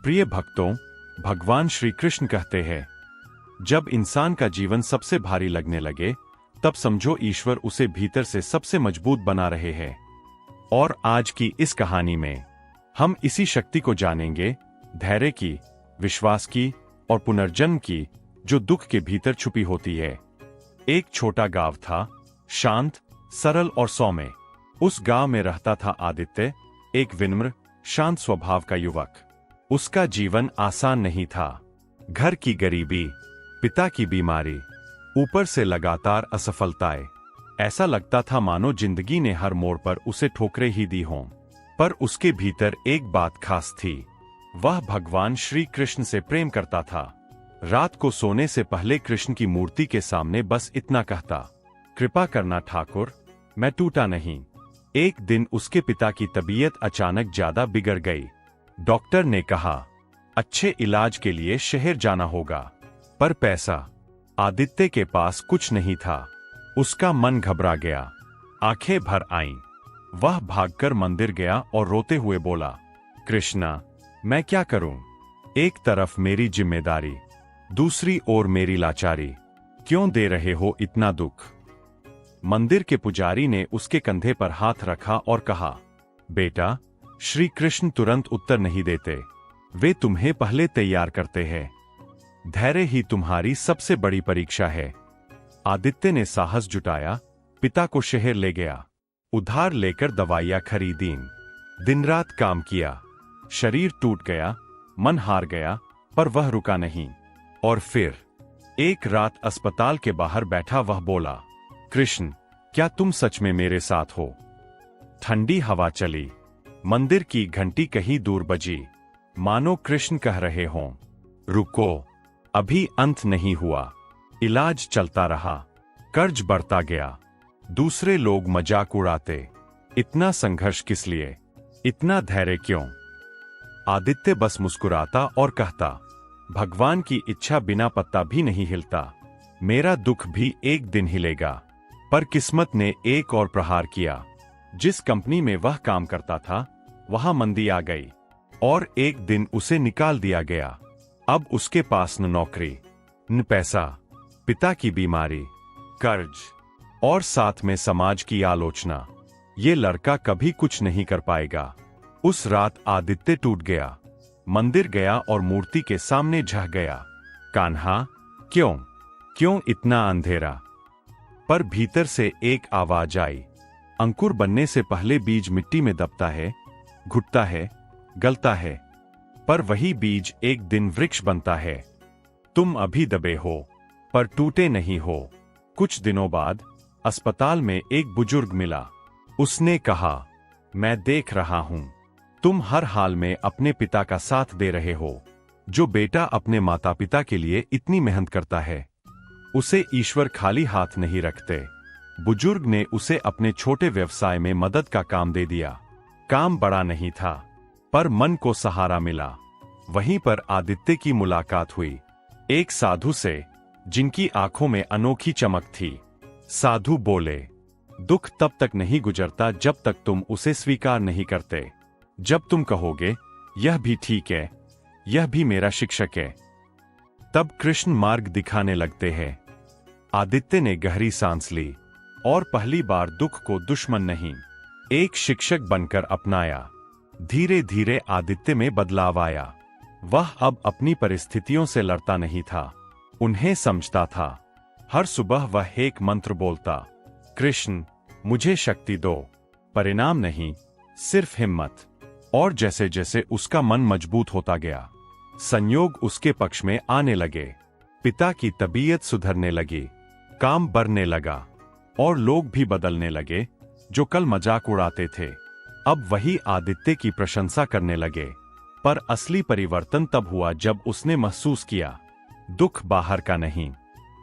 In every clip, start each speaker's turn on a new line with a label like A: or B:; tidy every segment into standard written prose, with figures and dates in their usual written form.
A: प्रिय भक्तों, भगवान श्री कृष्ण कहते हैं, जब इंसान का जीवन सबसे भारी लगने लगे तब समझो ईश्वर उसे भीतर से सबसे मजबूत बना रहे हैं। और आज की इस कहानी में हम इसी शक्ति को जानेंगे, धैर्य की, विश्वास की और पुनर्जन्म की, जो दुख के भीतर छुपी होती है। एक छोटा गांव था, शांत, सरल और सौम्य। उस गांव में रहता था आदित्य, एक विनम्र, शांत स्वभाव का युवक। उसका जीवन आसान नहीं था। घर की गरीबी, पिता की बीमारी, ऊपर से लगातार असफलताएं। ऐसा लगता था मानो जिंदगी ने हर मोड़ पर उसे ठोकरें ही दी हों। पर उसके भीतर एक बात खास थी, वह भगवान श्री कृष्ण से प्रेम करता था। रात को सोने से पहले कृष्ण की मूर्ति के सामने बस इतना कहता, कृपा करना ठाकुर, मैं टूटा नहीं। एक दिन उसके पिता की तबीयत अचानक ज्यादा बिगड़ गई। डॉक्टर ने कहा, अच्छे इलाज के लिए शहर जाना होगा, पर पैसा। आदित्य के पास कुछ नहीं था। उसका मन घबरा गया, आंखें भर आईं। वह भागकर मंदिर गया और रोते हुए बोला, कृष्णा, मैं क्या करूं? एक तरफ मेरी जिम्मेदारी, दूसरी ओर मेरी लाचारी। क्यों दे रहे हो इतना दुख? मंदिर के पुजारी ने उसके कंधे पर हाथ रखा और कहा, बेटा, श्री कृष्ण तुरंत उत्तर नहीं देते। वे तुम्हें पहले तैयार करते हैं। धैर्य ही तुम्हारी सबसे बड़ी परीक्षा है। आदित्य ने साहस जुटाया, पिता को शहर ले गया, उधार लेकर दवाइयां खरीदीं, दिन रात काम किया। शरीर टूट गया, मन हार गया, पर वह रुका नहीं। और फिर एक रात अस्पताल के बाहर बैठा वह बोला, कृष्ण, क्या तुम सच में मेरे साथ हो? ठंडी हवा चली, मंदिर की घंटी कहीं दूर बजी, मानो कृष्ण कह रहे हों, रुको, अभी अंत नहीं हुआ। इलाज चलता रहा, कर्ज बढ़ता गया, दूसरे लोग मजाक उड़ाते। इतना संघर्ष किस लिए? इतना धैर्य क्यों? आदित्य बस मुस्कुराता और कहता, भगवान की इच्छा बिना पत्ता भी नहीं हिलता। मेरा दुख भी एक दिन हिलेगा। पर किस्मत ने एक और प्रहार किया। जिस कंपनी में वह काम करता था, वहां मंदी आ गई और एक दिन उसे निकाल दिया गया। अब उसके पास न नौकरी, न पैसा, पिता की बीमारी, कर्ज और साथ में समाज की आलोचना। ये लड़का कभी कुछ नहीं कर पाएगा। उस रात आदित्य टूट गया, मंदिर गया और मूर्ति के सामने झह गया, कान्हा, क्यों इतना अंधेरा? पर भीतर से एक आवाज आई, अंकुर बनने से पहले बीज मिट्टी में दबता है, घुटता है, गलता है, पर वही बीज एक दिन वृक्ष बनता है। तुम अभी दबे हो, पर टूटे नहीं हो। कुछ दिनों बाद अस्पताल में एक बुजुर्ग मिला। उसने कहा, मैं देख रहा हूं, तुम हर हाल में अपने पिता का साथ दे रहे हो। जो बेटा अपने माता पिता के लिए इतनी मेहनत करता है, उसे ईश्वर खाली हाथ नहीं रखते। बुजुर्ग ने उसे अपने छोटे व्यवसाय में मदद का काम दे दिया। काम बड़ा नहीं था, पर मन को सहारा मिला। वहीं पर आदित्य की मुलाकात हुई, एक साधु से, जिनकी आंखों में अनोखी चमक थी। साधु बोले, दुख तब तक नहीं गुजरता जब तक तुम उसे स्वीकार नहीं करते। जब तुम कहोगे, यह भी ठीक है, यह भी मेरा शिक्षक है, तब कृष्ण मार्ग दिखाने लगते हैं। आदित्य ने गहरी सांस ली और पहली बार दुख को दुश्मन नहीं, एक शिक्षक बनकर अपनाया। धीरे धीरे आदित्य में बदलाव आया। वह अब अपनी परिस्थितियों से लड़ता नहीं था, उन्हें समझता था। हर सुबह वह एक मंत्र बोलता, कृष्ण, मुझे शक्ति दो, परिणाम नहीं, सिर्फ हिम्मत। और जैसे जैसे उसका मन मजबूत होता गया, संयोग उसके पक्ष में आने लगे। पिता की तबीयत सुधरने लगी, काम बढ़ने लगा और लोग भी बदलने लगे। जो कल मजाक उड़ाते थे, अब वही आदित्य की प्रशंसा करने लगे। पर असली परिवर्तन तब हुआ जब उसने महसूस किया, दुख बाहर का नहीं,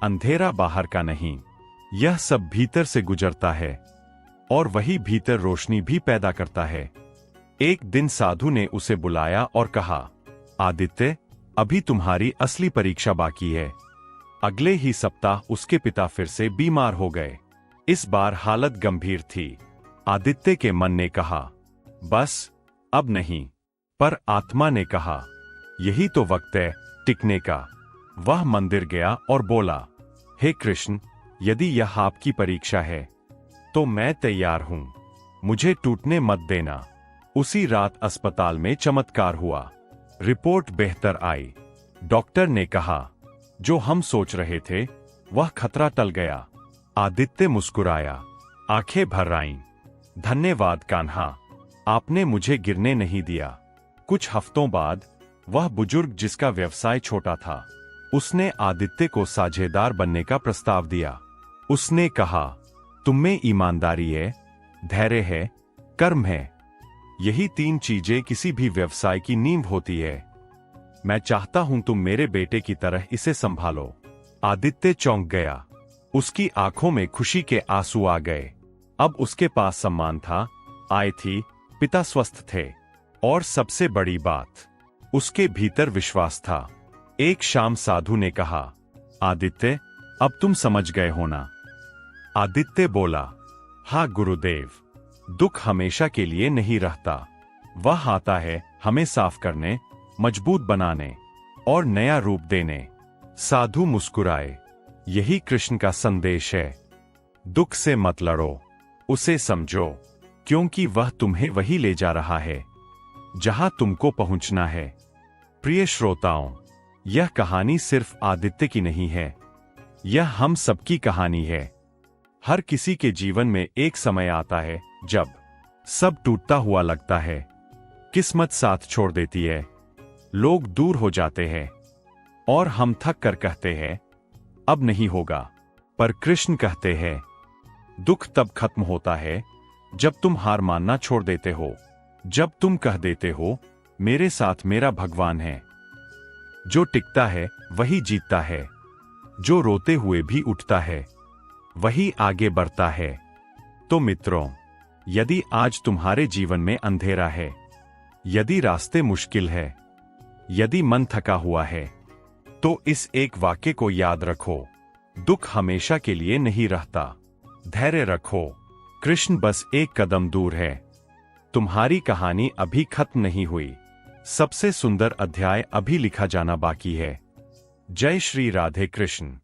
A: अंधेरा बाहर का नहीं, यह सब भीतर से गुजरता है और वही भीतर रोशनी भी पैदा करता है। एक दिन साधु ने उसे बुलाया और कहा, आदित्य, अभी तुम्हारी असली परीक्षा बाकी है। अगले ही सप्ताह उसके पिता फिर से बीमार हो गए। इस बार हालत गंभीर थी। आदित्य के मन ने कहा, बस अब नहीं, पर आत्मा ने कहा, यही तो वक्त है टिकने का। वह मंदिर गया और बोला, हे कृष्ण, यदि यह आपकी परीक्षा है तो मैं तैयार हूं, मुझे टूटने मत देना। उसी रात अस्पताल में चमत्कार हुआ। रिपोर्ट बेहतर आई। डॉक्टर ने कहा, जो हम सोच रहे थे वह खतरा टल गया। आदित्य मुस्कुराया, आंखें भर आईं। धन्यवाद कान्हा, आपने मुझे गिरने नहीं दिया। कुछ हफ्तों बाद वह बुजुर्ग जिसका व्यवसाय छोटा था, उसने आदित्य को साझेदार बनने का प्रस्ताव दिया। उसने कहा, तुम में ईमानदारी है, धैर्य है, कर्म है। यही 3 चीजें किसी भी व्यवसाय की नींव होती है। मैं चाहता हूं तुम मेरे बेटे की तरह इसे संभालो। आदित्य चौंक गया। उसकी आंखों में खुशी के आंसू आ गए। अब उसके पास सम्मान था, आय थी, पिता स्वस्थ थे, और सबसे बड़ी बात, उसके भीतर विश्वास था। एक शाम साधु ने कहा, आदित्य, अब तुम समझ गए हो ना? आदित्य बोला, हाँ गुरुदेव, दुख हमेशा के लिए नहीं रहता। वह आता है हमें साफ करने, मजबूत बनाने और नया रूप देने। साधु मुस्कुराए। यही कृष्ण का संदेश है। दुख से मत लड़ो, उसे समझो, क्योंकि वह तुम्हें वही ले जा रहा है जहां तुमको पहुंचना है। प्रिय श्रोताओं, यह कहानी सिर्फ आदित्य की नहीं है, यह हम सबकी कहानी है। हर किसी के जीवन में एक समय आता है जब सब टूटता हुआ लगता है, किस्मत साथ छोड़ देती है, लोग दूर हो जाते हैं और हम थक कर कहते हैं, अब नहीं होगा। पर कृष्ण कहते हैं, दुख तब खत्म होता है जब तुम हार मानना छोड़ देते हो, जब तुम कह देते हो, मेरे साथ मेरा भगवान है। जो टिकता है वही जीतता है, जो रोते हुए भी उठता है वही आगे बढ़ता है। तो मित्रों, यदि आज तुम्हारे जीवन में अंधेरा है, यदि रास्ते मुश्किल है, यदि मन थका हुआ है, तो इस एक वाक्य को याद रखो, दुख हमेशा के लिए नहीं रहता। धैर्य रखो, कृष्ण बस एक कदम दूर है। तुम्हारी कहानी अभी खत्म नहीं हुई, सबसे सुंदर अध्याय अभी लिखा जाना बाकी है। जय श्री राधे कृष्ण।